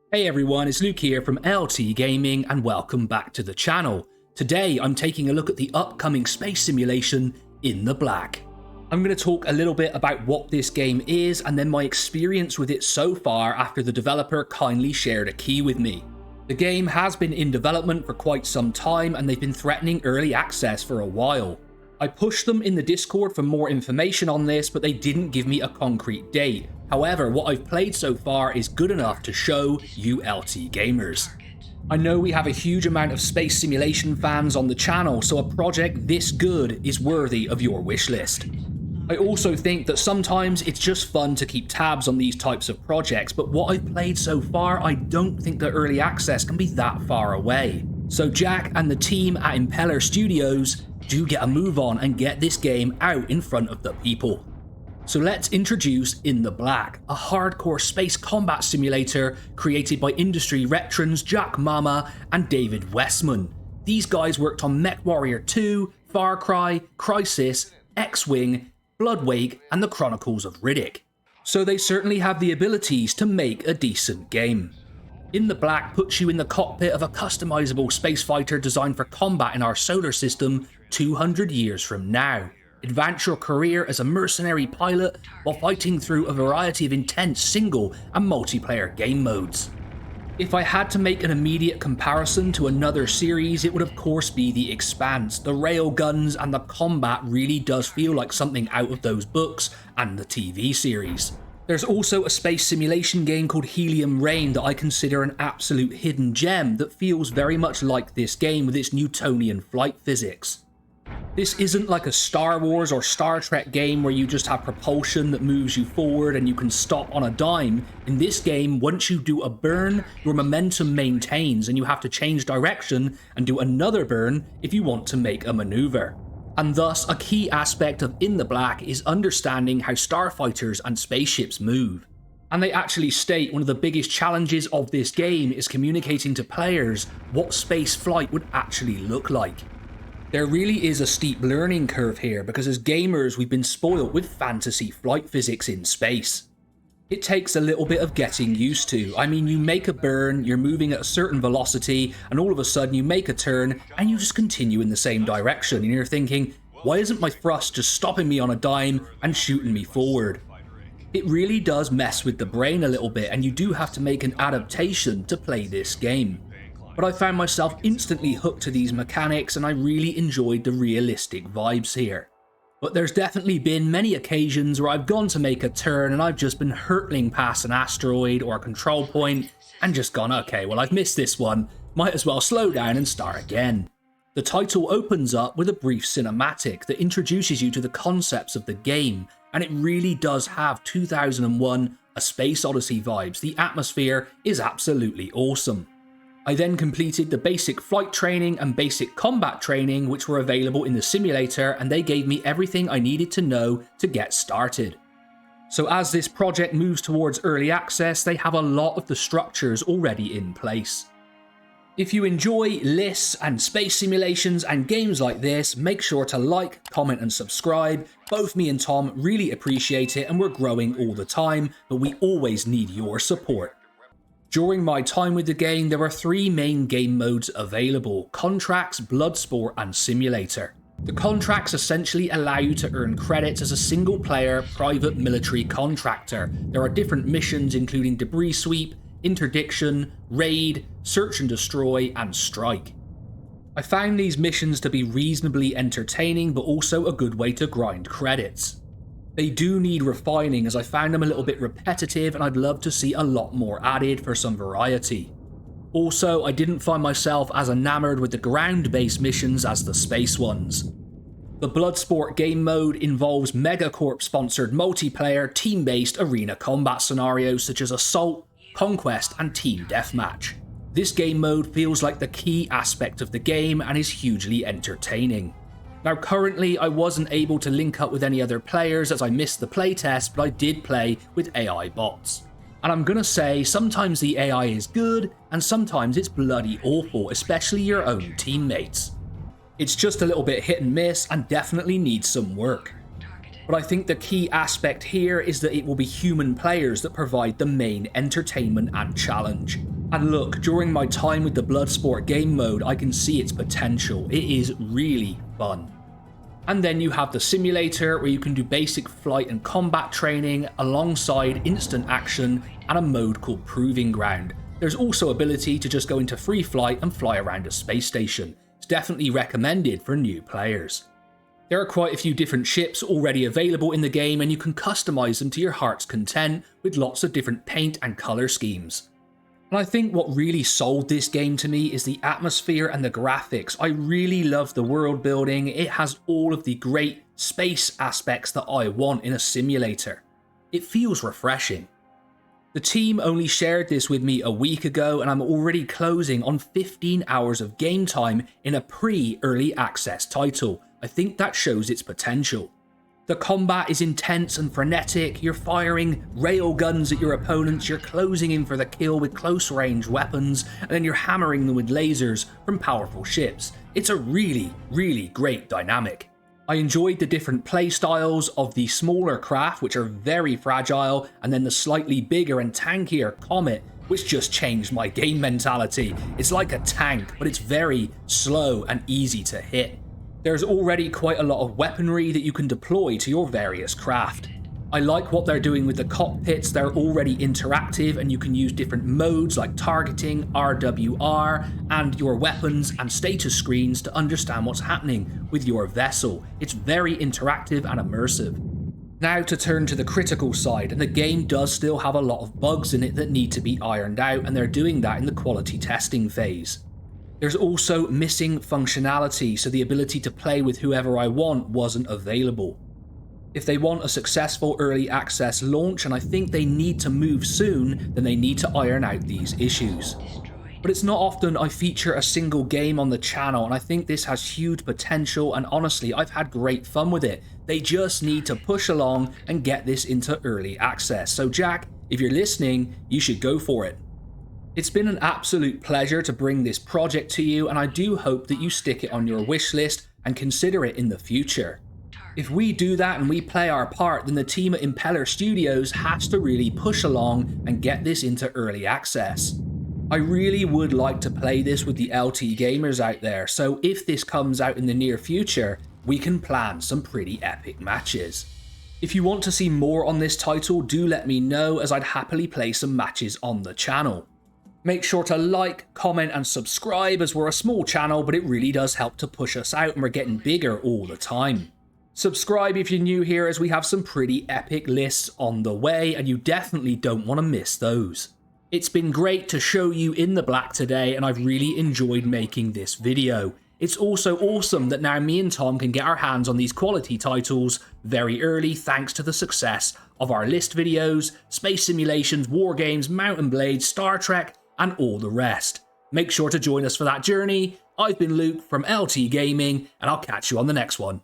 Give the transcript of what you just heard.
Hey everyone, it's Luke here from LT Gaming and welcome back to the channel. Today I'm taking a look at the upcoming space simulation In the Black. I'm going to talk a little bit about what this game is and then my experience with it so far after the developer kindly shared a key with me. The game has been in development for quite some time and they've been threatening early access for a while. I pushed them in the Discord for more information on this, but they didn't give me a concrete date. However, what I've played so far is good enough to show you LT gamers. I know we have a huge amount of space simulation fans on the channel, so a project this good is worthy of your wishlist. I also think that sometimes it's just fun to keep tabs on these types of projects, but what I've played so far, I don't think the early access can be that far away. So Jack and the team at Impeller Studios do get a move on and get this game out in front of the people. So let's introduce In the Black, a hardcore space combat simulator created by industry veterans Jack Mama and David Westman. These guys worked on MechWarrior 2, Far Cry, Crysis, X-Wing, Bloodwake and the Chronicles of Riddick. So they certainly have the abilities to make a decent game. In the Black puts you in the cockpit of a customizable space fighter designed for combat in our solar system 200 years from now. Advance your career as a mercenary pilot while fighting through a variety of intense single and multiplayer game modes. If I had to make an immediate comparison to another series, it would of course be The Expanse. The railguns and the combat really does feel like something out of those books and the TV series. There's also a space simulation game called Helium Rain that I consider an absolute hidden gem that feels very much like this game with its Newtonian flight physics. This isn't like a Star Wars or Star Trek game where you just have propulsion that moves you forward and you can stop on a dime. In this game, once you do a burn, your momentum maintains and you have to change direction and do another burn if you want to make a maneuver. And thus, a key aspect of In the Black is understanding how starfighters and spaceships move. And they actually state one of the biggest challenges of this game is communicating to players what space flight would actually look like. There really is a steep learning curve here because as gamers we've been spoiled with fantasy flight physics in space. It takes a little bit of getting used to. I mean, you make a burn, you're moving at a certain velocity, and all of a sudden you make a turn and you just continue in the same direction and you're thinking, why isn't my thrust just stopping me on a dime and shooting me forward? It really does mess with the brain a little bit and you do have to make an adaptation to play this game. But I found myself instantly hooked to these mechanics and I really enjoyed the realistic vibes here. But there's definitely been many occasions where I've gone to make a turn and I've just been hurtling past an asteroid or a control point and just gone, okay, well I've missed this one, might as well slow down and start again. The title opens up with a brief cinematic that introduces you to the concepts of the game, and it really does have 2001 A Space Odyssey vibes. The atmosphere is absolutely awesome. I then completed the basic flight training and basic combat training which were available in the simulator, and they gave me everything I needed to know to get started. So as this project moves towards early access, they have a lot of the structures already in place. If you enjoy lists and space simulations and games like this, make sure to like, comment and subscribe. Both me and Tom really appreciate it and we're growing all the time, but we always need your support. During my time with the game, there are three main game modes available: Contracts, Bloodsport and Simulator. The contracts essentially allow you to earn credits as a single player private military contractor. There are different missions including Debris Sweep, Interdiction, Raid, Search and Destroy and Strike. I found these missions to be reasonably entertaining but also a good way to grind credits. They do need refining as I found them a little bit repetitive and I'd love to see a lot more added for some variety. Also, I didn't find myself as enamored with the ground-based missions as the space ones. The Bloodsport game mode involves Megacorp-sponsored multiplayer, team-based arena combat scenarios such as Assault, Conquest and Team Deathmatch. This game mode feels like the key aspect of the game and is hugely entertaining. Now currently I wasn't able to link up with any other players as I missed the playtest, but I did play with AI bots. And I'm gonna say sometimes the AI is good and sometimes it's bloody awful, especially your own teammates. It's just a little bit hit and miss and definitely needs some work. But I think the key aspect here is that it will be human players that provide the main entertainment and challenge. And look, during my time with the Bloodsport game mode, I can see its potential. It is really fun. And then you have the simulator where you can do basic flight and combat training alongside instant action and a mode called Proving Ground. There's also ability to just go into free flight and fly around a space station. It's definitely recommended for new players. There are quite a few different ships already available in the game and you can customize them to your heart's content with lots of different paint and color schemes. And I think what really sold this game to me is the atmosphere and the graphics. I really love the world building. It has all of the great space aspects that I want in a simulator. It feels refreshing. The team only shared this with me a week ago and I'm already closing on 15 hours of game time in a pre-early access title. I think that shows its potential. The combat is intense and frenetic, you're firing rail guns at your opponents, you're closing in for the kill with close range weapons, and then you're hammering them with lasers from powerful ships. It's a really, really great dynamic. I enjoyed the different playstyles of the smaller craft, which are very fragile, and then the slightly bigger and tankier Comet, which just changed my game mentality. It's like a tank, but it's very slow and easy to hit. There's already quite a lot of weaponry that you can deploy to your various craft. I like what they're doing with the cockpits. They're already interactive and you can use different modes like targeting, RWR, and your weapons and status screens to understand what's happening with your vessel. It's very interactive and immersive. Now to turn to the critical side, and the game does still have a lot of bugs in it that need to be ironed out, and they're doing that in the quality testing phase. There's also missing functionality, so the ability to play with whoever I want wasn't available. If they want a successful early access launch, and I think they need to move soon, then they need to iron out these issues. But it's not often I feature a single game on the channel, and I think this has huge potential, and honestly, I've had great fun with it. They just need to push along and get this into early access. So Jack, if you're listening, you should go for it. It's been an absolute pleasure to bring this project to you, and I do hope that you stick it on your wish list and consider it in the future. If we do that and we play our part, then the team at Impeller Studios has to really push along and get this into early access. I really would like to play this with the LT gamers out there, so if this comes out in the near future, we can plan some pretty epic matches. If you want to see more on this title, do let me know, as I'd happily play some matches on the channel. Make sure to like, comment and subscribe, as we're a small channel, but it really does help to push us out and we're getting bigger all the time. Subscribe if you're new here, as we have some pretty epic lists on the way and you definitely don't want to miss those. It's been great to show you In the Black today and I've really enjoyed making this video. It's also awesome that now me and Tom can get our hands on these quality titles very early thanks to the success of our list videos, space simulations, war games, Mountain Blade, Star Trek, and all the rest. Make sure to join us for that journey. I've been Luke from LT Gaming, and I'll catch you on the next one.